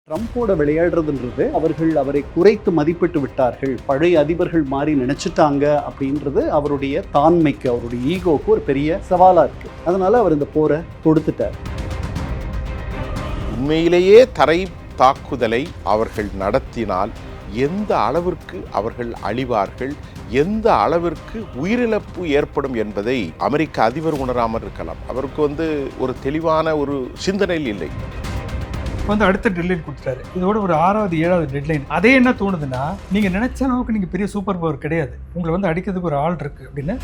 ட்ரம்போட விளையாடுறதுன்றது அவர்கள் அவரை குறைத்து மதிப்பிட்டு விட்டார்கள், பழைய அதிபர்கள் மாறி நினைச்சிட்டாங்க அப்படின்றது அவருடைய தாண்மைக்கு, அவருடைய ஈகோக்கு ஒரு பெரிய சவாலா இருக்கு. அதனால அவர் இந்த போரை தொடுத்துட்டார். உண்மையிலேயே தரை தாக்குதலை அவர்கள் நடத்தினால் எந்த அளவிற்கு அவர்கள் அழிவார்கள், எந்த அளவிற்கு உயிரிழப்பு ஏற்படும் என்பதை அமெரிக்க அதிபர் உணராமல் இருக்கலாம். அவருக்கு ஒரு தெளிவான ஒரு சிந்தனையில் இல்லை. அடுத்த டெட்லைன் கொடுத்துட்டாரு. இதோட ஒரு 6வது 7வது டெட்லைன். அதே என்ன தோணுதுன்னா, நீங்க நினைச்ச அளவுக்கு நீங்க பெரிய சூப்பர் பவர் கிடையாது, உங்களை அடிக்கிறதுக்கு ஒரு ஆள் இருக்கு அப்படின்னு.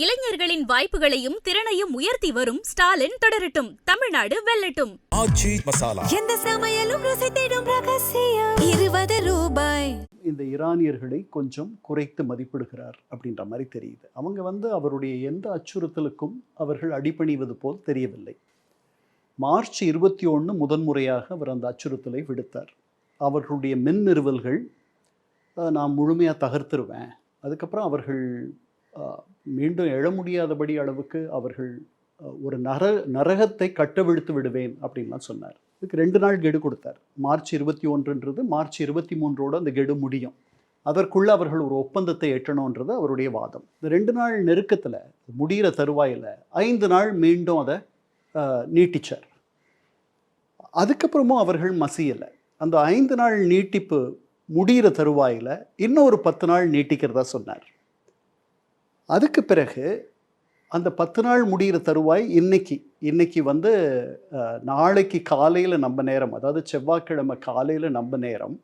இளைஞர்களின் வாய்ப்புகளையும் திறனையும் உயர்த்தி வரும் ஸ்டாலின் தொடரட்டும், தமிழ்நாடு வெல்லட்டும். ஆச்சி மசாலா, எந்த சமையலும் ருசி தேடும் ரகசியம். 20 ரூபாய். இந்த ஈரானியர்களை கொஞ்சம் குறைத்து மதிப்பிடுகிறார் அப்படின்ற மாதிரி தெரியுது. அவங்க அவருடைய எந்த அச்சுறுத்தலுக்கும் அவர்கள் அடிபணிவது போல் தெரியவில்லை. மார்ச் 21 முதன்முறையாக அவர் அந்த அச்சுறுத்தலை விடுத்தார். அவர்களுடைய மின் நிறுவல்கள் நான் முழுமையாக தகர்த்துருவேன், அதுக்கப்புறம் அவர்கள் மீண்டும் எழ முடியாதபடி அளவுக்கு அவர்கள் ஒரு நரகத்தை கட்டவிழ்த்து விடுவேன் அப்படின்லாம் சொன்னார். இதுக்கு 2 நாள் கெடு கொடுத்தார். மார்ச் 21 மார்ச் 23 அந்த கெடு முடியும், அதற்குள்ள அவர்கள் ஒரு ஒப்பந்தத்தை எட்டணுன்றது அவருடைய வாதம். இந்த 2 நாள் நெருக்கத்தில் முடிகிற தருவாயில் 5 நாள் மீண்டும் அதை நீட்டிச்சார். அதுக்கப்புறமும் அவர்கள் மசியலை. அந்த 5 நாள் நீட்டிப்பு முடிகிற தருவாயில் இன்னொரு 10 நாள் நீட்டிக்கிறதா சொன்னார். அதுக்கு பிறகு அந்த 10 நாள் முடிகிற தருவாய் இன்னைக்கு நாளைக்கு காலையில் நம்ம நேரம், அதாவது செவ்வாய்க்கிழமை காலையில் நம்ம நேரம்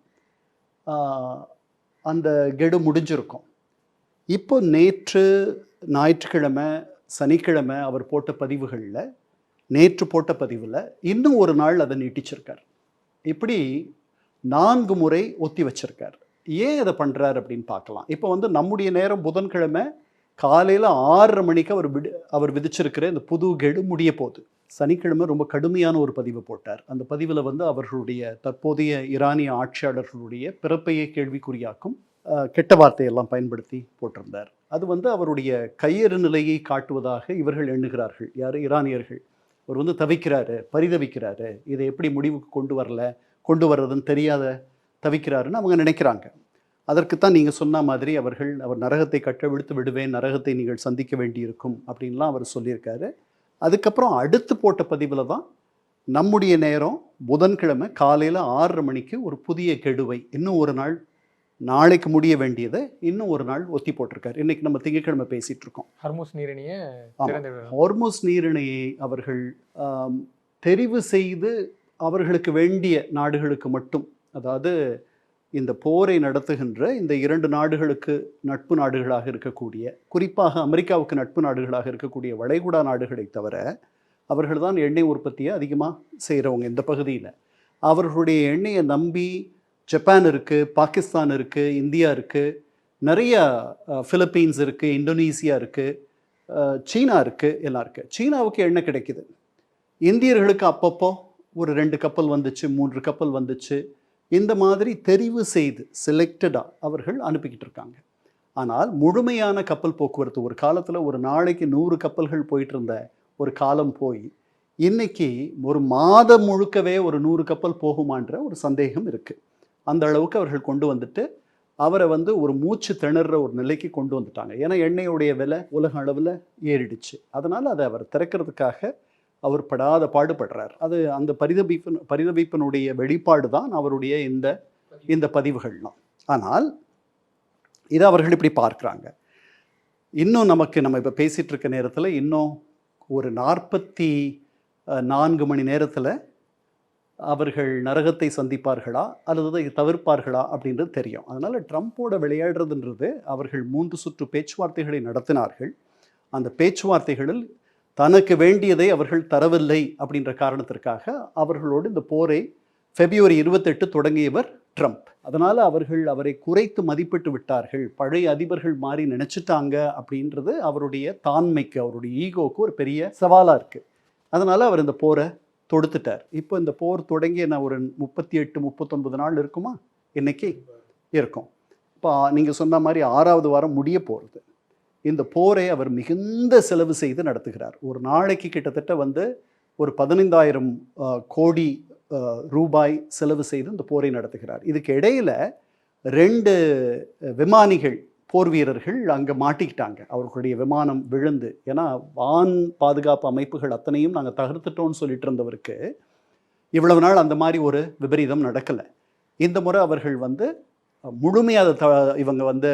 அந்த கெடு முடிஞ்சிருக்கும். இப்போ நேற்று ஞாயிற்றுக்கிழமை சனிக்கிழமை அவர் போட்ட பதிவுகளில், நேற்று போட்ட பதிவில் இன்னும் ஒரு நாள் அதை நீட்டிச்சிருக்கார். இப்படி 4 முறை ஒத்தி வச்சிருக்கார். ஏன் அதை பண்ணுறார் அப்படின்னு பார்க்கலாம். இப்போ நம்முடைய நேரம் புதன்கிழமை காலையில் 6:30 மணிக்கு அவர் விதிச்சிருக்கிற இந்த புது கெடு முடிய போகுது. சனிக்கிழமை ரொம்ப கடுமையான ஒரு பதிவு போட்டார். அந்த பதிவில் அவர்களுடைய தற்போதைய ஈரானிய ஆட்சியாளர்களுடைய பிறப்பையே கேள்விக்குறியாக்கும் கெட்ட வார்த்தையெல்லாம் பயன்படுத்தி போட்டிருந்தார். அது அவருடைய கையெறு நிலையை காட்டுவதாக இவர்கள் எண்ணுகிறார்கள். யார்? ஈரானியர்கள். அவர் தவிக்கிறாரு, பரிதவிக்கிறாரு, இதை எப்படி முடிவுக்கு கொண்டு வர்றதுன்னு தெரியாத தவிக்கிறாருன்னு அவங்க நினைக்கிறாங்க. அதற்குத்தான் நீங்கள் சொன்ன மாதிரி அவர் நரகத்தை கட்டவிழ்த்து விடுவேன், நரகத்தை நீங்கள் சந்திக்க வேண்டியிருக்கும் அப்படின்லாம் அவர் சொல்லியிருக்காரு. அதுக்கப்புறம் அடுத்து போட்ட பதிவில் தான் நம்முடைய நேரம் புதன்கிழமை காலையில் 6:30 மணிக்கு ஒரு புதிய கெடுவை, இன்னும் ஒரு நாள், நாளைக்கு முடிய வேண்டியதை இன்னும் ஒரு நாள் ஒத்தி போட்டிருக்காரு. இன்னைக்கு நம்ம திங்கட்கிழமை பேசிகிட்டு இருக்கோம். ஹார்முஸ் நீரிணையை அவர்கள் தெரிவு செய்து அவர்களுக்கு வேண்டிய நாடுகளுக்கு மட்டும், அதாவது இந்த போரை நடத்துகின்ற இந்த 2 நாடுகளுக்கு நட்பு நாடுகளாக இருக்கக்கூடிய, குறிப்பாக அமெரிக்காவுக்கு நட்பு நாடுகளாக இருக்கக்கூடிய வளைகுடா நாடுகளை தவிர அவர்கள் தான் எண்ணெய் உற்பத்தியை அதிகமாக செய்கிறவங்க இந்த பகுதியில். அவர்களுடைய எண்ணெயை நம்பி ஜப்பான் இருக்குது, பாகிஸ்தான் இருக்குது, இந்தியா இருக்குது, நிறைய பிலிப்பீன்ஸ் இருக்குது, இந்தோனேசியா இருக்குது, சீனா இருக்குது, எல்லாம் இருக்குது. சீனாவுக்கு எண்ணெய் கிடைக்குது. இந்தியர்களுக்கு அப்பப்போ ஒரு 2 கப்பல் வந்துச்சு, 3 கப்பல் வந்துச்சு. இந்த மாதிரி தெரிவு செய்து செலக்டடாக அவர்கள் அனுப்பிக்கிட்டு இருக்காங்க. ஆனால் முழுமையான கப்பல் போக்குவரத்து, ஒரு காலத்தில் ஒரு நாளைக்கு 100 கப்பல்கள் போயிட்டு இருந்த ஒரு காலம் போய் இன்னைக்கு ஒரு மாதம் முழுக்கவே ஒரு 100 கப்பல் போகுமான்ற ஒரு சந்தேகம் இருக்குது. அந்த அளவுக்கு அவர்கள் கொண்டு வந்துட்டு அவரை ஒரு மூச்சு திணற ஒரு நிலைக்கு கொண்டு வந்துட்டாங்க. ஏன்னா எண்ணெயுடைய விலை உலக அளவில் ஏறிடுச்சு. அதனால் அதை அவர் திறக்கிறதுக்காக அவர் படாத பாடுபடுறார். அது அந்த பரிதவிப்பினுடைய வெளிப்பாடு தான் அவருடைய இந்த பதிவுகள்லாம். ஆனால் இதை அவர்கள் இப்படி பார்க்குறாங்க. இன்னும் நம்ம இப்போ பேசிகிட்டு இருக்க நேரத்தில் இன்னும் ஒரு 44 மணி நேரத்தில் அவர்கள் நரகத்தை சந்திப்பார்களா அல்லது தவிர்ப்பார்களா அப்படின்றது தெரியும். அதனால் ட்ரம்போட விளையாடுறதுன்றது, அவர்கள் 3 சுற்று பேச்சுவார்த்தைகளை நடத்தினார்கள். அந்த பேச்சுவார்த்தைகளில் தனக்கு வேண்டியதை அவர்கள் தரவில்லை அப்படின்ற காரணத்திற்காக அவர்களோடு இந்த போரை February 28 தொடங்கியவர் ட்ரம்ப். அதனால் அவரை குறைத்து மதிப்பிட்டு விட்டார்கள், பழைய அதிபர்கள் மாறி நினைச்சிட்டாங்க அப்படின்றது அவருடைய தாண்மைக்கு, அவருடைய ஈகோக்கு ஒரு பெரிய சவாலாக இருக்குது. அதனால் அவர் இந்த போரை தொடுத்துட்டார். இப்போ இந்த போர் தொடங்கிய ஒரு 38-39 நாள் இருக்குமா? இன்னைக்கு இருக்கும். இப்போ நீங்கள் சொன்ன மாதிரி 6வது வாரம் முடிய போகிறது. இந்த போரை அவர் மிகுந்த செலவு செய்து நடத்துகிறார். ஒரு நாளைக்கு கிட்டத்தட்ட வந்து ஒரு 15,000 கோடி ரூபாய் செலவு செய்து இந்த போரை நடத்துகிறார். இதுக்கு இடையில 2 விமானிகள், போர் வீரர்கள் அங்கே மாட்டிக்கிட்டாங்க. அவர்களுடைய விமானம் விழுந்து. ஏன்னா வான் பாதுகாப்பு அமைப்புகள் அத்தனையும் நாங்கள் தகர்த்துட்டோம்னு சொல்லிட்டு இருந்தவருக்கு இவ்வளவு நாள் அந்த மாதிரி ஒரு விபரீதம் நடக்கலை. இந்த முறை அவர்கள் வந்து முழுமையாக இவங்க வந்து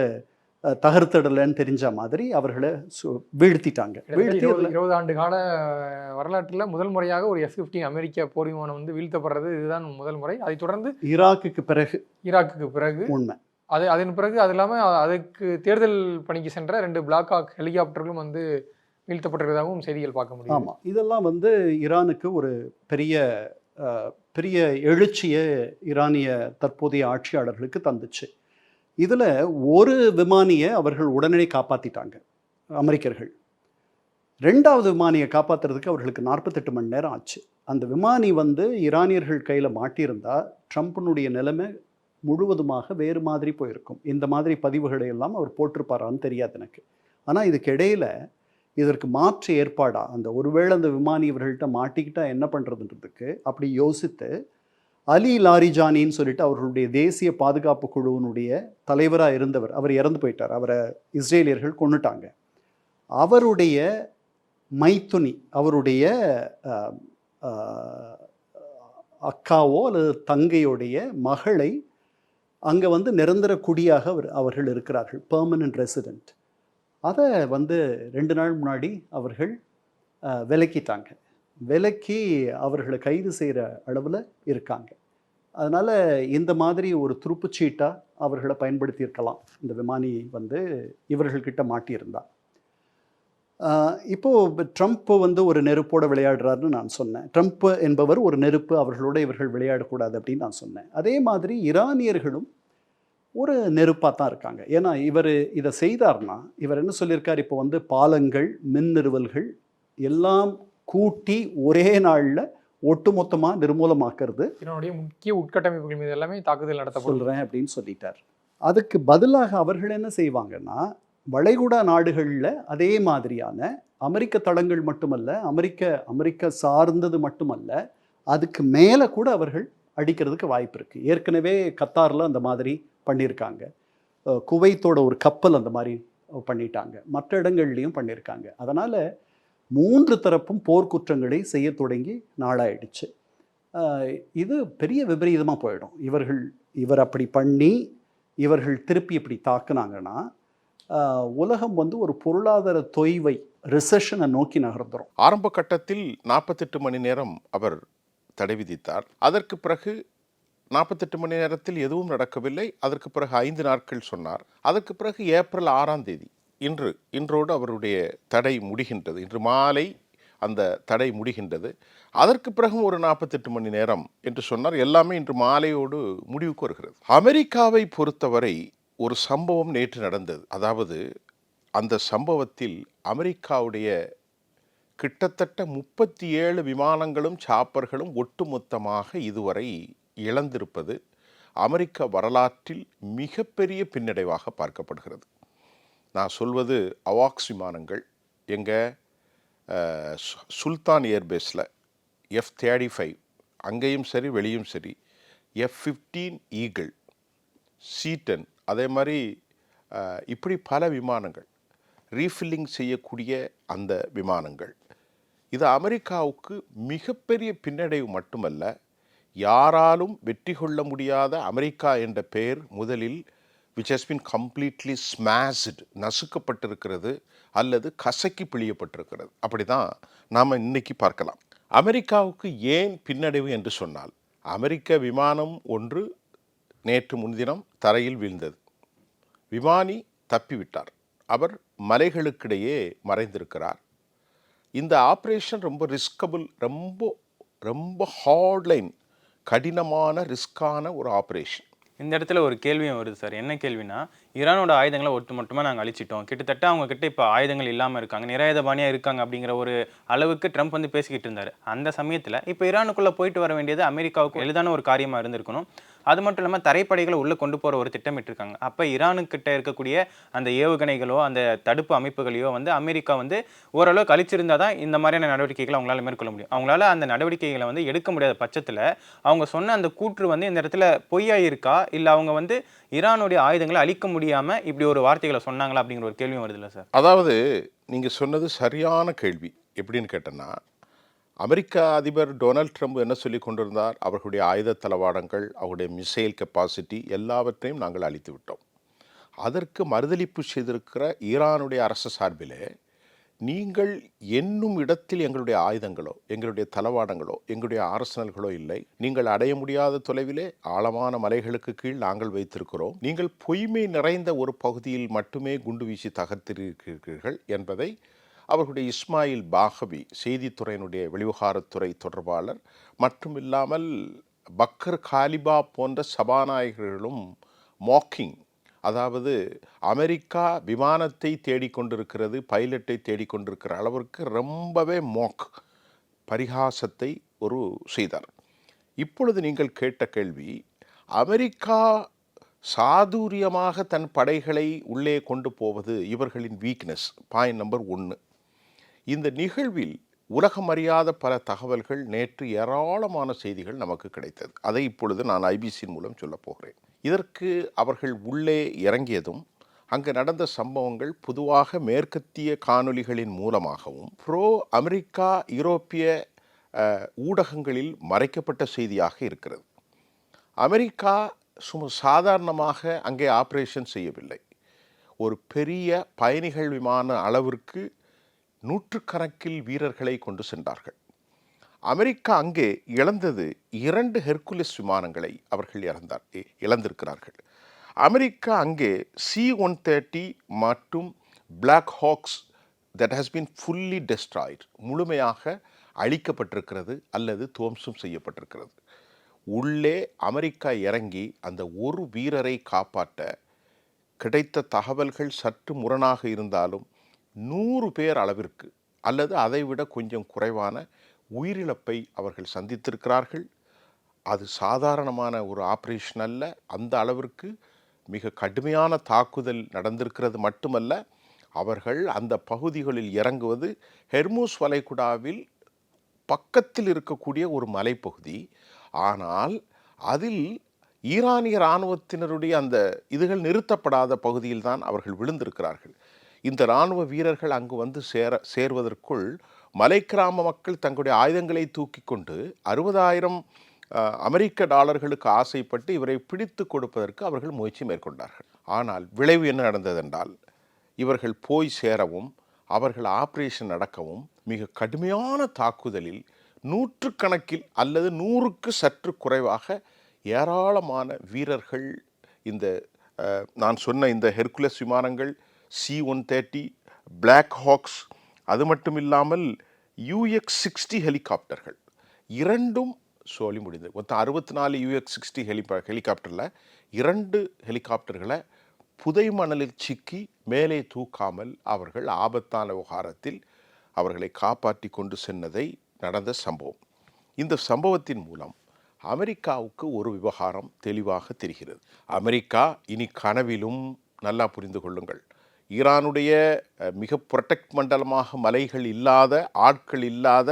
தகர்த்திடலைன்னு தெரிஞ்ச மாதிரி அவர்களை வீழ்த்திட்டாங்க. 20 ஆண்டு கால வரலாற்றில் முதல் முறையாக ஒரு F-15 அமெரிக்க போர் விமானம் வந்து வீழ்த்தப்படுறது இதுதான் முதல் முறை. அதை தொடர்ந்து ஈராக்குக்கு பிறகு உண்மை. அதன் பிறகு அது இல்லாமல் அதுக்கு தேர்தல் பணிக்கு சென்ற 2 பிளாக் ஹாக் ஹெலிகாப்டர்களும் வந்து வீழ்த்தப்பட்டிருக்கிறதாகவும் செய்திகள் பார்க்க முடியும். ஆமாம், இதெல்லாம் வந்து ஈரானுக்கு ஒரு பெரிய எழுச்சியை ஈரானிய தற்போதைய ஆட்சியாளர்களுக்கு தந்துச்சு. இதில் ஒரு விமானியை அவர்கள் உடனே காப்பாற்றிட்டாங்க அமெரிக்கர்கள். 2வது விமானியை காப்பாற்றுறதுக்கு அவர்களுக்கு 48 மணி நேரம் ஆச்சு. அந்த விமானி வந்து ஈரானியர்கள் கையில் மாட்டியிருந்தால் ட்ரம்ப்பினுடைய நிலைமை முழுவதுமாக வேறு மாதிரி போயிருக்கும். இந்த மாதிரி பதிவுகளை எல்லாம் அவர் போட்டிருப்பாரான்னு தெரியாது எனக்கு. ஆனால் இதுக்கு இடையில் இதற்கு மாற்று ஏற்பாடாக அந்த ஒருவேளை அந்த விமானி இவர்கள்ட்ட மாட்டிக்கிட்டா என்ன பண்ணுறதுன்றதுக்கு அப்படி யோசித்து அலி லாரிஜானின்னு சொல்லிட்டு அவர்களுடைய தேசிய பாதுகாப்பு குழுவினுடைய தலைவராக இருந்தவர், அவர் இறந்து போயிட்டார். அவரை இஸ்ரேலியர்கள் கொன்னுட்டாங்க. அவருடைய மைத்துனி, அவருடைய அக்காவோ அல்லது தங்கையுடைய மகளை அங்கே வந்து நிரந்தர குடியாக அவர்கள் இருக்கிறார்கள், பெர்மனன்ட் ரெசிடெண்ட். அதை வந்து 2 நாள் முன்னாடி அவர்கள் விலக்கிட்டாங்க. விலக்கி அவர்களை கைது செய்கிற அளவில் இருக்காங்க. அதனால் இந்த மாதிரி ஒரு துருப்புச்சீட்டாக அவர்களை பயன்படுத்தியிருக்கலாம் இந்த விமானி வந்து இவர்கள்கிட்ட மாட்டியிருந்தா. இப்போது ட்ரம்ப் வந்து ஒரு நெருப்போடு விளையாடுறாருன்னு நான் சொன்னேன். ட்ரம்ப் என்பவர் ஒரு நெருப்பு, அவர்களோட இவர்கள் விளையாடக்கூடாது அப்படின்னு நான் சொன்னேன். அதே மாதிரி ஈரானியர்களும் ஒரு நெருப்பாக தான் இருக்காங்க. ஏன்னா இவர் இதை செய்தார்னா, இவர் என்ன சொல்லியிருக்கார், இப்போ வந்து பாலங்கள், மின் நிறுவல்கள் எல்லாம் கூட்டி ஒரே நாளில் ஒட்டுமொத்தமாக நிர்மூலமாக்குறது, இதனுடைய முக்கிய உட்கட்டமைப்புகள் மீது எல்லாமே தாக்குதல் நடத்த சொல்கிறேன் அப்படின்னு சொல்லிட்டார். அதுக்கு பதிலாக அவர்கள் என்ன செய்வாங்கன்னா, வளைகுடா நாடுகளில் அதே மாதிரியான அமெரிக்க தளங்கள் மட்டுமல்ல, அமெரிக்க சார்ந்தது மட்டுமல்ல, அதுக்கு மேலே கூட அவர்கள் அடிக்கிறதுக்கு வாய்ப்பு இருக்குது. ஏற்கனவே கத்தாரில் அந்த மாதிரி பண்ணியிருக்காங்க. குவைத்தோட ஒரு கப்பல் அந்த மாதிரி பண்ணிட்டாங்க. மற்ற இடங்கள்லையும் பண்ணியிருக்காங்க. அதனால் 3 தரப்பும் போர்க்குற்றங்களை செய்ய தொடங்கி நாளாயிடுச்சு. இது பெரிய விபரீதமாக போயிடும். இவர் அப்படி பண்ணி இவர்கள் திருப்பி இப்படி தாக்குனாங்கன்னா உலகம் வந்து ஒரு பொருளாதார தொய்வை, ரிசெஷனை நோக்கி நகர்ந்துடும். ஆரம்ப கட்டத்தில் 48 மணி நேரம் அவர் தடை விதித்தார். அதற்கு பிறகு 48 மணி நேரத்தில் எதுவும் நடக்கவில்லை. அதற்கு பிறகு 5 நாட்கள் சொன்னார். அதற்கு பிறகு ஏப்ரல் 6ஆம் தேதி இன்றோடு அவருடைய தடை முடிகின்றது. இன்று மாலை அந்த தடை முடிகின்றது. அதற்கு பிறகும் ஒரு 48 மணி நேரம் என்று சொன்னார். எல்லாமே இன்று மாலையோடு முடிவுக்கு வருகிறது. அமெரிக்காவை பொறுத்தவரை ஒரு சம்பவம் நேற்று நடந்தது. அதாவது அந்த சம்பவத்தில் அமெரிக்காவுடைய கிட்டத்தட்ட 37 விமானங்களும் சாப்பர்களும் ஒட்டுமொத்தமாக இதுவரை இழந்திருப்பது அமெரிக்க வரலாற்றில் மிகப்பெரிய பின்னடைவாக பார்க்கப்படுகிறது. நான் சொல்வது அவாக்ஸ் விமானங்கள், எங்கள் சுல்தான் ஏர்பேஸில் F-35 அங்கேயும் சரி வெளியும் சரி, F-15 ஈகிள், C-10, அதே மாதிரி இப்படி பல விமானங்கள், ரீஃபில்லிங் செய்யக்கூடிய அந்த விமானங்கள், இது அமெரிக்காவுக்கு மிகப்பெரிய பின்னடைவு மட்டுமல்ல, யாராலும் வெற்றி கொள்ள முடியாத அமெரிக்கா என்ற பெயர் முதலில் which has been completely smashed, நசுக்கப்பட்டிருக்கிறது அல்லது கசக்கி பிழியப்பட்டிருக்கிறது. அப்படி தான் நாம் இன்னைக்கு பார்க்கலாம். அமெரிக்காவுக்கு ஏன் பின்னடைவு என்று சொன்னால், அமெரிக்க விமானம் ஒன்று நேற்று முன்தினம் தரையில் வீழ்ந்தது. விமானி தப்பிவிட்டார். அவர் மலைகளுக்கிடையே மறைந்திருக்கிறார். இந்த ஆப்ரேஷன் ரொம்ப ரிஸ்கபிள், ரொம்ப ஹார்ட்லைன், கடினமான ரிஸ்கான ஒரு ஆப்ரேஷன். இந்த இடத்துல ஒரு கேள்வியும் வருது சார். என்ன கேள்வினா, ஈரானோட ஆயுதங்களை ஒட்டுமொத்தமாக நாங்கள் அழிச்சிட்டோம், கிட்டத்தட்ட அவங்க கிட்ட இப்போ ஆயுதங்கள் இல்லாமல் இருக்காங்க, நிராயுதபாணியாக இருக்காங்க அப்படிங்கிற ஒரு அளவுக்கு ட்ரம்ப் வந்து பேசிக்கிட்டு இருந்தார். அந்த சமயத்தில் இப்போ ஈரானுக்குள்ளே போயிட்டு வர வேண்டியது அமெரிக்காவுக்கு எளிதான ஒரு காரியமாக இருந்திருக்கணும். அது மட்டும் இல்லாமல் தரைப்படைகளை உள்ளே கொண்டு போகிற ஒரு திட்டமிட்டிருக்காங்க. அப்போ ஈரானுக்கிட்ட இருக்கக்கூடிய அந்த ஏவுகணைகளோ அந்த தடுப்பு அமைப்புகளையோ வந்து அமெரிக்கா வந்து ஓரளவுக்கு அழிச்சிருந்தால் தான் இந்த மாதிரியான நடவடிக்கைகளை அவங்களால மேற்கொள்ள முடியும். அவங்களால அந்த நடவடிக்கைகளை வந்து எடுக்க முடியாத பட்சத்தில் அவங்க சொன்ன அந்த கூற்று வந்து இந்த இடத்துல பொய்யா இருக்கா, இல்லை அவங்க வந்து ஈரானுடைய ஆயுதங்களை அழிக்க முடியாமல் இப்படி ஒரு வார்த்தைகளை சொன்னாங்களா அப்படிங்கிற ஒரு கேள்வியும் வருது இல்லை சார்? அதாவது நீங்கள் சொன்னது சரியான கேள்வி. எப்படின்னு கேட்டேன்னா, அமெரிக்க அதிபர் டொனால்ட் ட்ரம்ப் என்ன சொல்லி கொண்டிருந்தார்? அவர்களுடைய ஆயுத தளவாடங்கள், அவருடைய மிசைல் கெப்பாசிட்டி எல்லாவற்றையும் நாங்கள் அழித்து விட்டோம். அதற்கு மறுதளிப்பு செய்திருக்கிற ஈரானுடைய அரசு சார்பிலே, நீங்கள் என்னும் இடத்தில் எங்களுடைய ஆயுதங்களோ எங்களுடைய தளவாடங்களோ எங்களுடைய ஆர்சனல்களோ இல்லை, நீங்கள் அடைய முடியாத தொலைவிலே ஆழமான மலைகளுக்கு கீழ் நாங்கள் வைத்திருக்கிறோம், நீங்கள் பொய்மை நிறைந்த ஒரு பகுதியில் மட்டுமே குண்டு வீசி தகர்த்திருக்கிறீர்கள் என்பதை அவர்களுடைய இஸ்மாயில் பாகவி செய்தித்துறையினுடைய வெளிவகாரத்துறை தொடர்பாளர் மற்றும் இல்லாமல் பக்கர் காலிபா போன்ற சபாநாயகர்களும் மாக்கிங், அதாவது அமெரிக்கா விமானத்தை தேடிக்கொண்டிருக்கிறது, பைலட்டை தேடிக்கொண்டிருக்கிற அளவிற்கு ரொம்பவே பரிகாசத்தை ஒரு செய்தார். இப்பொழுது நீங்கள் கேட்ட கேள்வி, அமெரிக்கா சாதுரியமாக தன் படைகளை உள்ளே கொண்டு போவது இவர்களின் வீக்னஸ். Point number 1. இந்த நிகழ்வில் உலகம் அறியாத பல தகவல்கள், நேற்று ஏராளமான செய்திகள் நமக்கு கிடைத்தது. அதை இப்பொழுது நான் ஐபிசியின் மூலம் சொல்லப் போகிறேன். இதற்கு அவர்கள் உள்ளே இறங்கியதும் அங்கு நடந்த சம்பவங்கள் பொதுவாக மேற்கத்திய காணொளிகளின் மூலமாகவும் ப்ரோ அமெரிக்கா யூரோப்பிய ஊடகங்களில் மறைக்கப்பட்ட செய்தியாக இருக்கிறது. அமெரிக்கா சாதாரணமாக அங்கே ஆப்ரேஷன் செய்யவில்லை. ஒரு பெரிய பயணிகள் விமான அளவிற்கு நூற்றுக்கணக்கில் வீரர்களை கொண்டு சென்றார்கள். அமெரிக்கா அங்கே இழந்தது 2 ஹெர்குலிஸ் விமானங்களை அவர்கள் இழந்திருக்கிறார்கள். அமெரிக்கா அங்கே C-130 மற்றும் black hawks that has been fully destroyed, முழுமையாக அழிக்கப்பட்டிருக்கிறது அல்லது துவம்சம் செய்யப்பட்டிருக்கிறது. உள்ளே அமெரிக்கா இறங்கி அந்த ஒரு வீரரை காப்பாற்ற கிடைத்த தகவல்கள் சற்று முரணாக இருந்தாலும் 100 பேர் அளவிற்கு அல்லது அதைவிட கொஞ்சம் குறைவான உயிரிழப்பை அவர்கள் சந்தித்திருக்கிறார்கள். அது சாதாரணமான ஒரு ஆப்ரேஷன் அல்ல. அந்த அளவிற்கு மிக கடுமையான தாக்குதல் நடந்திருக்கிறது. மட்டுமல்ல, அவர்கள் அந்த பகுதிகளில் இறங்குவது ஹெர்மூஸ் வளைகுடாவில் பக்கத்தில் இருக்கக்கூடிய ஒரு மலைப்பகுதி. ஆனால் அதில் ஈரானிய இராணுவத்தினருடைய அந்த இதுகள் நிறுத்தப்படாத பகுதியில் தான் அவர்கள் விழுந்திருக்கிறார்கள். இந்த இராணுவ வீரர்கள் அங்கு வந்து சேர்வதற்குள் மலை கிராம மக்கள் தங்களுடைய ஆயுதங்களை தூக்கி கொண்டு 60,000 அமெரிக்க டாலர்களுக்கு ஆசைப்பட்டு இவரை பிடித்து கொடுப்பதற்கு அவர்கள் முயற்சி மேற்கொண்டார்கள். ஆனால் விளைவு என்ன நடந்ததென்றால், இவர்கள் போய் சேரவும் அவர்கள் ஆப்ரேஷன் நடக்கவும் மிக கடுமையான தாக்குதலில் நூற்றுக்கணக்கில் அல்லது 100க்கு சற்று குறைவாக ஏராளமான வீரர்கள், இந்த நான் சொன்ன இந்த ஹெர்குலஸ் விமானங்கள், C-130, பிளாக் ஹாக்ஸ், அது மட்டும் இல்லாமல் UX-60 ஹெலிகாப்டர்கள் இரண்டும் சோழி முடிந்தது. மொத்தம் 64 UX-60 ஹெலிகாப்டரில் 2 ஹெலிகாப்டர்களை புதை மணலில் சிக்கி மேலே தூக்காமல் அவர்கள் ஆபத்தான விவகாரத்தில் அவர்களை காப்பாற்றி கொண்டு சென்றதை நடந்த சம்பவம். இந்த சம்பவத்தின் மூலம் அமெரிக்காவுக்கு ஒரு விவகாரம் தெளிவாக தெரிகிறது. அமெரிக்கா இனி கனவிலும், நல்லா புரிந்து கொள்ளுங்கள், ஈரானுடைய மிக புரொடெக்ட் மண்டலமாக மலைகள் இல்லாத, ஆட்கள் இல்லாத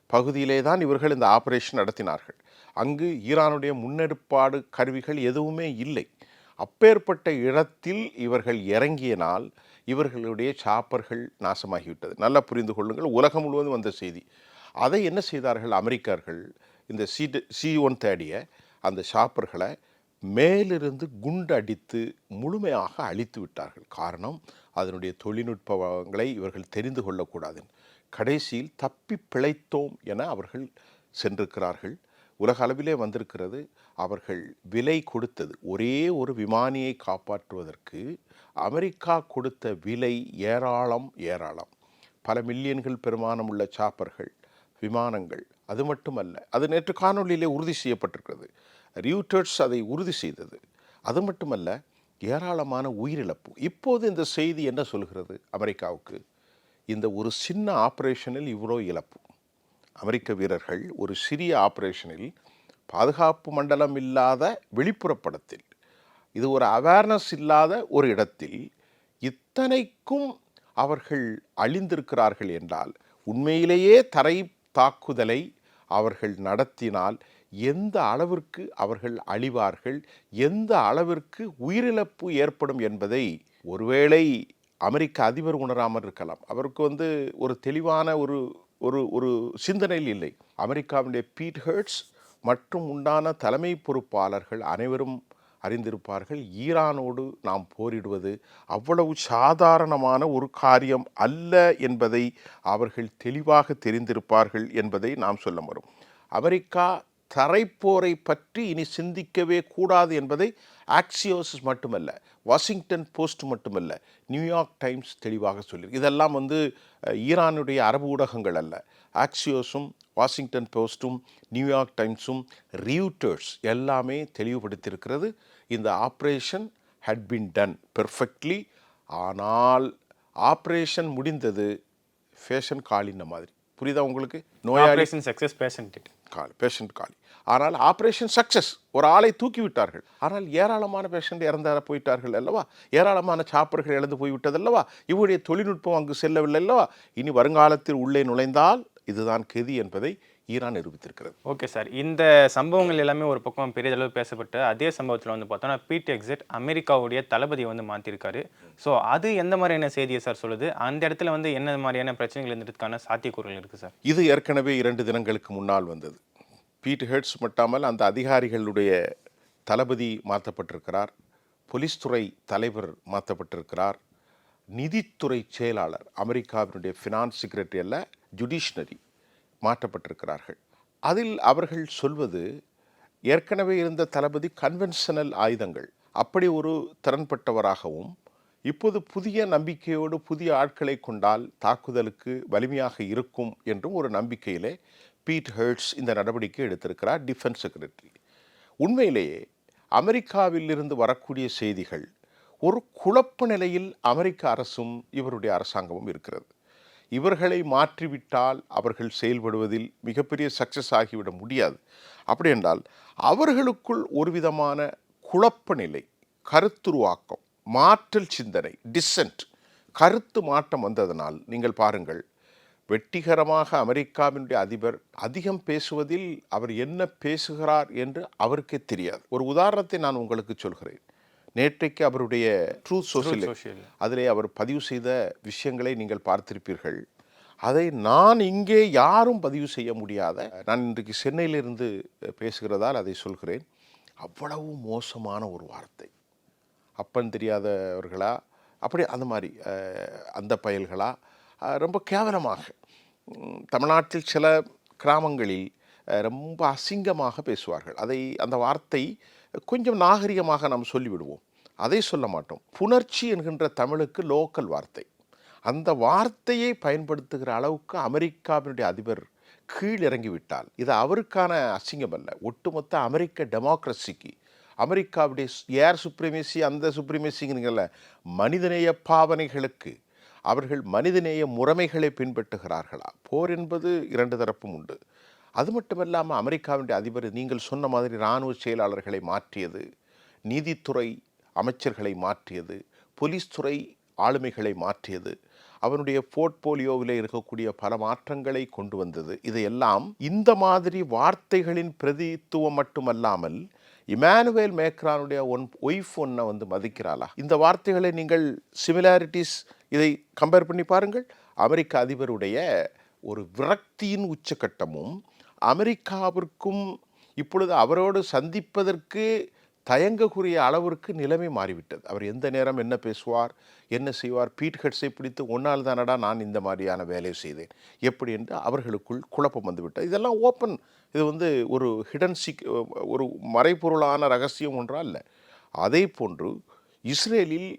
பகுதியிலே தான் இவர்கள் இந்த ஆபரேஷன் நடத்தினார்கள். அங்கு ஈரானுடைய முன்னெடுப்பாடு கருவிகள் எதுவுமே இல்லை. அப்பேற்பட்ட இடத்தில் இவர்கள் இறங்கியனால் இவர்களுடைய சாப்பர்கள் நாசமாகிவிட்டது. நல்லா புரிந்து கொள்ளுங்கள், உலகம் முழுவதும் வந்த செய்தி. அதை என்ன செய்தார்கள் அமெரிக்கர்கள்? இந்த C-130 அந்த சாப்பர்களை மேலிருந்து குண்டு அடித்து முழுமையாக அழித்து விட்டார்கள். காரணம், அதனுடைய தொழில்நுட்பங்களை இவர்கள் தெரிந்து கொள்ளக்கூடாது. கடைசியில் தப்பி பிழைத்தோம் என அவர்கள் சென்றிருக்கிறார்கள். உலக அளவிலே வந்திருக்கிறது. அவர்கள் விலை கொடுத்தது, ஒரே ஒரு விமானியை காப்பாற்றுவதற்கு அமெரிக்கா கொடுத்த விலை ஏராளம். பல மில்லியன்கள் பெருமானம் உள்ள சாப்பர்கள், விமானங்கள். அது மட்டுமல்ல, அது நேற்று காணொலியிலே உறுதி செய்யப்பட்டிருக்கிறது. ரியூட்டர்ஸ் அதை உறுதி செய்தது. அது மட்டுமல்ல, ஏராளமான உயிரிழப்பு. இப்போது இந்த செய்தி என்ன சொல்கிறது அமெரிக்காவுக்கு? இந்த ஒரு சின்ன ஆப்ரேஷனில் இவ்வளோ இழப்பு. அமெரிக்க வீரர்கள் ஒரு சிறிய ஆப்ரேஷனில் பாதுகாப்பு மண்டலம் இல்லாத வெளிப்புற படத்தில், இது ஒரு அவேர்னஸ் இல்லாத ஒரு இடத்தில் இத்தனைக்கும் அவர்கள் அழிந்திருக்கிறார்கள் என்றால், உண்மையிலேயே தரை தாக்குதலை அவர்கள் நடத்தினால் எந்த அளவிற்கு அவர்கள் அழிவார்கள், எந்த அளவிற்கு உயிரிழப்பு ஏற்படும் என்பதை ஒருவேளை அமெரிக்க அதிபர் உணராமல் இருக்கலாம். அவருக்கு ஒரு தெளிவான ஒரு ஒரு ஒரு சிந்தனையில் இல்லை. அமெரிக்காவுடைய பீட் ஹெர்ட்ஸ் மற்றும் உண்டான தலைமை பொறுப்பாளர்கள் அனைவரும் அறிந்திருப்பார்கள், ஈரானோடு நாம் போரிடுவது அவ்வளவு சாதாரணமான ஒரு காரியம் அல்ல என்பதை அவர்கள் தெளிவாக தெரிந்திருப்பார்கள் என்பதை நாம் சொல்ல வரும். அமெரிக்கா தரைப்போரை பற்றி இனி சிந்திக்கவே கூடாது என்பதை ஆக்சியோஸ் மட்டுமல்ல, வாஷிங்டன் போஸ்ட் மட்டுமல்ல, நியூயார்க் டைம்ஸ் தெளிவாக சொல்லியிருக்கு. இதெல்லாம் ஈரானுடைய அரபு ஊடகங்கள் அல்ல. ஆக்சியோஸும் வாஷிங்டன் போஸ்ட்டும் நியூயார்க் டைம்ஸும் ரியூட்டர்ஸ் எல்லாமே தெளிவுபடுத்தியிருக்கிறது. இந்த operation had been done perfectly. ஆனால் ஆப்ரேஷன் முடிந்தது ஃபேஷன் காலின்ன மாதிரி. புரியுதா உங்களுக்கு? நோயாளி சக்சஸ் பேஷண்ட் காலி. ஆனால் ஆப்ரேஷன் சக்சஸ், ஒரு ஆளை தூக்கி விட்டார்கள். ஆனால் ஏராளமான பேஷண்ட் இறந்த போயிட்டார்கள் அல்லவா, ஏராளமான சாப்பர்கள் இழந்து போய்விட்டது அல்லவா, இவருடைய தொழில்நுட்பம் அங்கு செல்லவில்லை அல்லவா. இனி வருங்காலத்தில் உள்ளே நுழைந்தால் இதுதான் கெதி என்பதை ஈரான் நிரூபித்திருக்கிறது. ஓகே சார், இந்த சம்பவங்கள் எல்லாமே ஒரு பக்கம் பெரிய அளவு பேசப்பட்டு, அதே சம்பவத்தில் பார்த்தோன்னா பீட் எக்ஸிட் அமெரிக்காவுடைய தளபதியை மாற்றிருக்காரு. ஸோ அது எந்த மாதிரியான செய்தியை சார் சொல்லுது? அந்த இடத்துல என்ன மாதிரியான பிரச்சனைகள் இருந்ததுக்கான சாத்தியக்கூறுகள் இருக்குது சார்? இது ஏற்கனவே 2 தினங்களுக்கு முன்னால் வந்தது. பீட் ஹெர்ட்ஸ் மட்டுமல் அந்த அதிகாரிகளுடைய தளபதி மாற்றப்பட்டிருக்கிறார், போலீஸ் துறை தலைவர் மாற்றப்பட்டிருக்கிறார், நிதித்துறை செயலாளர், அமெரிக்காவினுடைய ஃபினான்ஸ் செக்ரட்டரி அல்ல, ஜுடிஷனரி மாற்றப்பட்டிருக்கிறார்கள். அதில் அவர்கள் சொல்வது, ஏற்கனவே இருந்த தளபதி கன்வென்ஷனல் ஆயுதங்கள் அப்படி ஒரு திறன்பட்டவராகவும், இப்போது புதிய நம்பிக்கையோடு புதிய ஆட்களை கொண்டால் தாக்குதலுக்கு வலிமையாக இருக்கும் என்றும் ஒரு நம்பிக்கையிலே பீட் ஹெர்ட்ஸ் இந்த நடவடிக்கை எடுத்திருக்கிறார், டிஃபென்ஸ் செக்ரட்டரி. உண்மையிலேயே அமெரிக்காவிலிருந்து வரக்கூடிய செய்திகள் ஒரு குழப்ப நிலையில் அமெரிக்க அரசும் இவருடைய அரசாங்கமும் இருக்கிறது. இவர்களை மாற்றிவிட்டால் அவர்கள் செயல்படுவதில் மிகப்பெரிய சக்சஸ் ஆகிவிட முடியாது. அப்படி என்றால் அவர்களுக்குள் ஒரு விதமான குழப்ப நிலை, கருத்துருவாக்கம், மாற்றல் சிந்தனை, டிசென்ட், கருத்து மாற்றம் வந்ததனால் நீங்கள் பாருங்கள், வெற்றிகரமாக அமெரிக்காவினுடைய அதிபர் அதிகம் பேசுவதில் அவர் என்ன பேசுகிறார் என்று அவருக்கே தெரியாது. ஒரு உதாரணத்தை நான் உங்களுக்கு சொல்கிறேன். நேற்றைக்கு அவருடைய ட்ரூத் சோஷியல் அதிலே அவர் பதிவு செய்த விஷயங்களை நீங்கள் பார்த்திருப்பீர்கள். அதை நான் இங்கே யாரும் பதிவு செய்ய முடியாத, நான் இன்றைக்கு சென்னையிலிருந்து பேசுகிறதால் அதை சொல்கிறேன். அவ்வளவு மோசமான ஒரு வார்த்தை. அப்பன் தெரியாதவர்களா, அப்படி அந்த மாதிரி அந்த பயல்களா, ரொம்ப கேவலமாக தமிழ்நாட்டில் சில கிராமங்களில் ரொம்ப அசிங்கமாக பேசுவார்கள். அந்த வார்த்தை கொஞ்சம் நாகரிகமாக நாம் சொல்லிவிடுவோம், அதை சொல்ல மாட்டோம். புணர்ச்சி என்கின்ற தமிழுக்கு லோக்கல் வார்த்தை. அந்த வார்த்தையை பயன்படுத்துகிற அளவுக்கு அமெரிக்காவினுடைய அதிபர் கீழ் இறங்கிவிட்டால் இது அவருக்கான அசிங்கம் அல்ல, ஒட்டுமொத்த அமெரிக்க டெமோக்ரஸிக்கு, அமெரிக்காவுடைய ஏர் சுப்ரீமேசி, அந்த சுப்ரீமேசிங்கிறீங்கள மனிதநேய பாவனைகளுக்கு அவர்கள் மனிதநேய முறைமைகளை பின்பற்றுகிறார்களா? போர் என்பது 2 தரப்பும் உண்டு. அது மட்டுமல்லாமல் அமெரிக்காவினுடைய அதிபர் நீங்கள் சொன்ன மாதிரி இராணுவ செயலாளர்களை மாற்றியது, நீதித்துறை அமைச்சர்களை மாற்றியது, போலீஸ் துறை ஆளுமைகளை மாற்றியது, அவனுடைய போர்ட்போலியோவில் இருக்கக்கூடிய பல மாற்றங்களை கொண்டு வந்தது. இதையெல்லாம் இந்த மாதிரி வார்த்தைகளின் பிரதித்துவம் மட்டுமல்லாமல் இமானுவேல் மேக்ரானுடைய ஒய்ஃப் மதிக்கிறாளா? இந்த வார்த்தைகளை நீங்கள் சிமிலாரிட்டிஸ் இதை கம்பேர் பண்ணி பாருங்கள். அமெரிக்க அதிபருடைய ஒரு விரக்தியின் உச்சக்கட்டமும் அமெரிக்காவிற்கும் இப்பொழுது அவரோடு சந்திப்பதற்கு தயங்கக்கூடிய அளவிற்கு நிலைமை மாறிவிட்டது. அவர் எந்த நேரம் என்ன பேசுவார், என்ன செய்வார், பீட் ஹெர்ட்ஸை பிடித்து ஒன்றால் தானடா நான் இந்த மாதிரியான வேலையை செய்தேன் எப்படி என்று அவர்களுக்குள் குழப்பம் வந்துவிட்டது. இதெல்லாம் ஓப்பன், இது ஒரு ஹிடன் ஒரு மறைபொருளான ரகசியம் ஒன்றா இல்லை. அதே போன்று இஸ்ரேலில்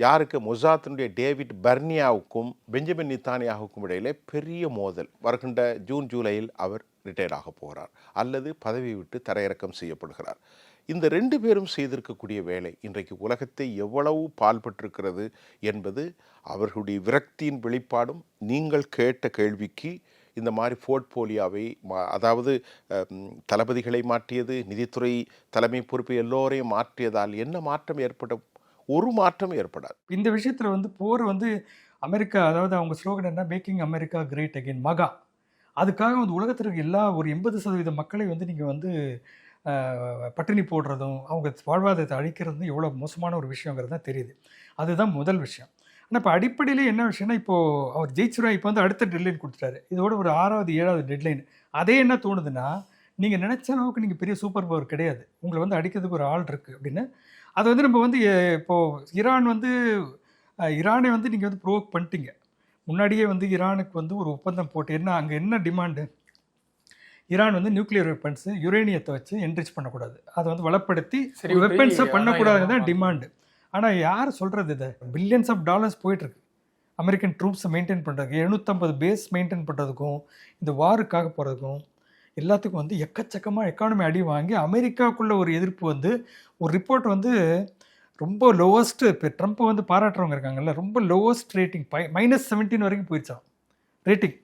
யாருக்கு, மொசாத்தினுடைய டேவிட் பர்னியாவுக்கும் பெஞ்சமின் நித்தானியாவுக்கும் இடையிலே பெரிய மோதல். வருகின்ற ஜூன் ஜூலையில் அவர் ரிட்டையர்ட் ஆக போகிறார் அல்லது பதவி விட்டு தரையிறக்கம் செய்யப்படுகிறார். இந்த 2 பேரும் செய்திருக்கக்கூடிய வேலை இன்றைக்கு உலகத்தை எவ்வளவு பால்பட்டிருக்கிறது என்பது அவர்களுடைய விரக்தியின் வெளிப்பாடும். நீங்கள் கேட்ட கேள்விக்கு இந்த மாதிரி போர்ட்போலியோவை அதாவது தளபதிகளை மாற்றியது, நிதித்துறை தலைமை பொறுப்பு எல்லோரையும் மாற்றியதால் என்ன மாற்றம் ஏற்படும்? ஒரு மாற்றம் ஏற்படாது. இந்த விஷயத்தில் வந்து போர் வந்து அமெரிக்கா, அதாவது அவங்க ஸ்லோகன் என்ன, மேக்கிங் அமெரிக்கா கிரேட் அகெயின், மகா. அதுக்காக வந்து உலகத்திற்கு எல்லா ஒரு 80% மக்களை வந்து நீங்கள் வந்து பட்டினி போடுறதும் அவங்க வாழ்வாதாரத்தை அழிக்கிறதும் எவ்வளோ மோசமான ஒரு விஷயங்கிறது தான் தெரியுது. அதுதான் முதல் விஷயம். ஆனால் இப்போ அடிப்படையிலே என்ன விஷயம்னா, இப்போது அவர் ஜெயிச்சிருவா, இப்போ வந்து அடுத்த டெட்லைன் கொடுத்துட்டாரு. இதோட ஒரு 6வது 7வது டெட்லைன். அதே என்ன தோணுதுன்னா, நீங்கள் நினச்ச அளவுக்கு நீங்கள் பெரிய சூப்பர் பவர் கிடையாது, உங்களை வந்து அடிக்கிறதுக்கு ஒரு ஆள் இருக்குது அப்படின்னு. அது வந்து நம்ம வந்து இப்போது ஈரானை வந்து நீங்கள் வந்து ப்ரோவோக் பண்ணிட்டீங்க. முன்னாடியே வந்து ஈரானுக்கு வந்து ஒரு ஒப்பந்தம் போட்டு என்ன அங்கே என்ன டிமாண்டு, ஈரான் வந்து நியூக்ளியர் வெப்பன்ஸு யுரேனியத்தை வச்சு என்ரிச் பண்ணக்கூடாது, அதை வந்து வளப்படுத்தி வெப்பன்ஸை பண்ணக்கூடாது தான் டிமாண்டு. ஆனால் யார் சொல்கிறது? இதை பில்லியன்ஸ் ஆஃப் டாலர்ஸ் போயிட்டுருக்கு அமெரிக்கன் ட்ரூப்ஸை மெயின்டைன் பண்ணுறதுக்கு, 750 பேஸ் மெயின்டைன் பண்ணுறதுக்கும், இந்த வாருக்காக போகிறதுக்கும் எல்லாத்துக்கும் வந்து எக்கச்சக்கமாக எக்கானமி அடி வாங்கி அமெரிக்காவுக்குள்ள ஒரு எதிர்ப்பு வந்து ஒரு ரிப்போர்ட் வந்து ரொம்ப லோவஸ்ட்டு. இப்போ ட்ரம்ப்பை வந்து பாராட்டுறவங்க இருக்காங்கல்ல, ரொம்ப லோவஸ்ட் ரேட்டிங் -17 வரைக்கும் போயிடுச்சான் ரேட்டிங்.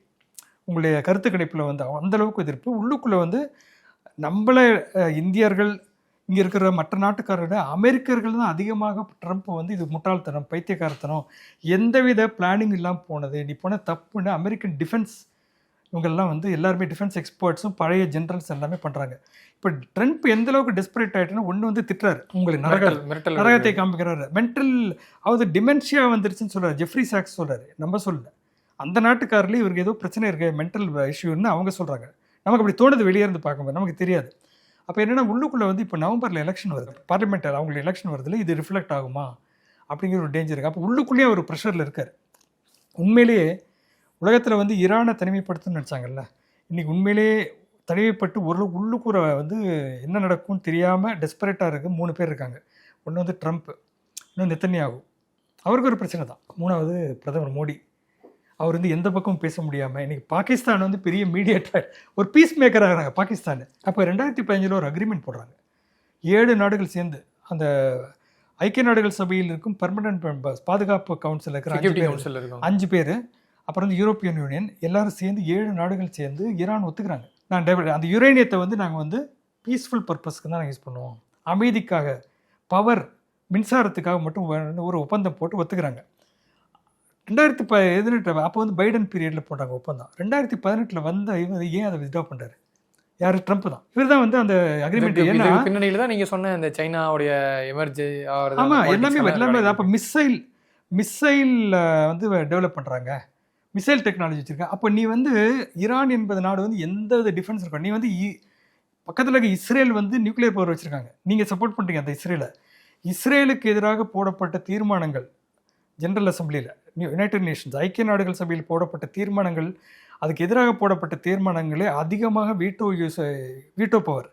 உங்களுடைய கருத்து கணிப்பில் வந்து அந்தளவுக்கு எதிர்ப்பு. உள்ளுக்குள்ளே வந்து நம்மளை இந்தியர்கள், இங்கே இருக்கிற மற்ற நாட்டுக்காரரோட அமெரிக்கர்கள் தான் அதிகமாக ட்ரம்ப் வந்து இது முட்டாள்தனம், பைத்தியக்காரத்தனம், எந்தவித பிளானிங் இல்லாமல் போனது, நீ போன தப்புன்னு அமெரிக்கன் டிஃபென்ஸ் இவங்கெல்லாம் வந்து எல்லாருமே டிஃபென்ஸ் எக்ஸ்பர்ட்ஸும் பழைய ஜென்ரல்ஸ் எல்லாமே பண்ணுறாங்க. இப்போ ட்ரம்ப் எந்தளவுக்கு டெஸ்பரேட் ஆகிட்டுன்னா, ஒன்று வந்து திட்டுறாரு, உங்களுக்கு நரகத்தை காமிக்கிறாரு, மென்டல் அதாவது டிமென்ஷியா வந்துருச்சுன்னு சொல்கிறார். ஜெஃப்ரி சாக்ஸ் சொல்கிறாரு, நம்ம சொல்லல, அந்த நாட்டுக்காரிலே இவருக்கு ஏதோ பிரச்சனை இருக்குது, மென்டல் இஷ்யூன்னு அவங்க சொல்கிறாங்க. நமக்கு அப்படி தோணுது வெளியே இருந்து பார்க்கும்போது, நமக்கு தெரியாது. அப்போ என்னென்னா, உள்ளுக்குள்ளே வந்து இப்போ நவம்பரில் எலெக்ஷன் வருது, பார்லிமெண்ட் அவங்களுக்கு எலெக்ஷன் வருதுல, இது ரிஃப்ளெக்ட் ஆகுமா அப்படிங்கிற ஒரு டேஞ்சர் இருக்குது. அப்போ உள்ளுக்குள்ளேயே ஒரு ப்ரெஷரில் இருக்கார். உண்மையிலேயே உலகத்தில் வந்து ஈரானை தனிமைப்படுத்தணும்னு நினச்சாங்கல்ல, இன்றைக்கி உண்மையிலேயே தனிமைப்பட்டு ஓரளவு உள்ளுக்குற வந்து என்ன நடக்கும்னு தெரியாமல் டெஸ்பரேட்டாக இருக்குது 3 பேர் இருக்காங்க. ஒன்று வந்து ட்ரம்ப், இன்னும் நெத்தன்யாகு, அவருக்கு ஒரு பிரச்சனை தான். 3வது பிரதமர் மோடி, அவர் வந்து எந்த பக்கமும் பேச முடியாமல் இன்றைக்கி பாகிஸ்தான் வந்து பெரிய மீடியேட்டர், ஒரு பீஸ் மேக்கர் ஆகிறாங்க பாகிஸ்தான். அப்போ 2015 ஒரு அக்ரிமெண்ட் போடுறாங்க, 7 நாடுகள் சேர்ந்து. அந்த ஐக்கிய நாடுகள் சபையில் இருக்கும் பெர்மனன்ட் மெம்பர்ஸ், பாதுகாப்பு கவுன்சில் இருக்கிற 5 பேர், அப்புறம் வந்து யூரோப்பியன் யூனியன், எல்லாரும் சேர்ந்து 7 நாடுகள் சேர்ந்து ஈரான் ஒத்துக்கிறாங்க. அந்த யுரேனியத்தை வந்து நாங்கள் வந்து பீஸ்ஃபுல் பர்பஸ்க்கு தான் நாங்கள் யூஸ் பண்ணுவோம், அமைதிக்காக, பவர், மின்சாரத்துக்காக மட்டும் ஒரு ஒப்பந்தம் போட்டு ஒத்துக்கிறாங்க. 2018 அப்போ வந்து பைடன் பீரியடில் போட்டாங்க ஒப்பந்தம். 2018 வந்த இவர் ஏன் அதை வித்ட்ரா பண்ணுறாரு? யார்? ட்ரம்ப் தான். இவர் தான் வந்து அந்த அக்ரிமெண்ட் ஏன்னா பின்னணியில் தான் நீங்கள் சொன்ன இந்த சைனாவுடைய எமர்ஜி. ஆமாம், எல்லாமே அப்போ மிசைல் வந்து டெவலப் பண்ணுறாங்க, மிசைல் டெக்னாலஜி வச்சுருக்கேன். அப்போ நீ வந்து ஈரான் என்பது நாடு வந்து எந்த வித டிஃபென்ஸ் இருக்கும். நீ வந்து பக்கத்தில் இருக்க இஸ்ரேல் வந்து நியூக்ளியர் பவர் வச்சுருக்காங்க, நீங்கள் சப்போர்ட் பண்ணுறீங்க அந்த இஸ்ரேலுக்கு எதிராக போடப்பட்ட தீர்மானங்கள் ஜெனரல் அசம்பிளியில், யுனைடெட் நேஷன்ஸ் ஐக்கிய நாடுகள் சபையில் போடப்பட்ட தீர்மானங்கள், அதுக்கு எதிராக போடப்பட்ட தீர்மானங்களே அதிகமாக வீட்டோ பவர்,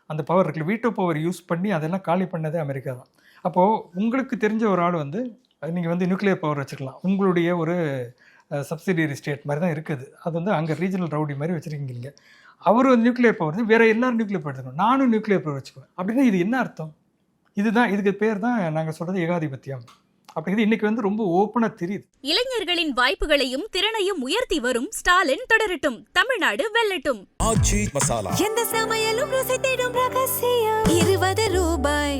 அந்த பவர் இருக்குல்ல, வீட்டோ பவர் யூஸ் பண்ணி அதெல்லாம் காலி பண்ணதே அமெரிக்கா தான். அப்போது உங்களுக்கு தெரிஞ்ச ஒரு ஆள் வந்து நீங்கள் வந்து நியூக்ளியர் பவர் வச்சுக்கலாம், உங்களுடைய ஒரு சப்சிடியரி ஸ்டேட் மாதிரி தான் இருக்குது, அது வந்து அங்கே ரீஜனல் ரவுடி மாதிரி வச்சுருக்கீங்க. அவர் வந்து நியூக்ளியர் பவர் வந்து வேறு எல்லாரும் நியூக்ளியர் பவர் எடுத்துக்கணும், நானும் நியூக்ளியர் பவர் வச்சுக்குவேன் அப்படின்னா இது என்ன அர்த்தம்? இதுதான், இதுக்கு பேர் தான் நாங்கள் சொல்கிறது ஏகாதிபத்தியம் அப்படிங்கிறது இன்னைக்கு வந்து ரொம்ப ஓப்பனாக தெரியுது. இளைஞர்களின் வாய்ப்புகளையும் திறனையும் உயர்த்தி வரும் ஸ்டாலின் தொடரட்டும், தமிழ்நாடு வெல்லட்டும். எந்த சமையலும் ருசி தேடும் ரகசியம். 20 ரூபாய்.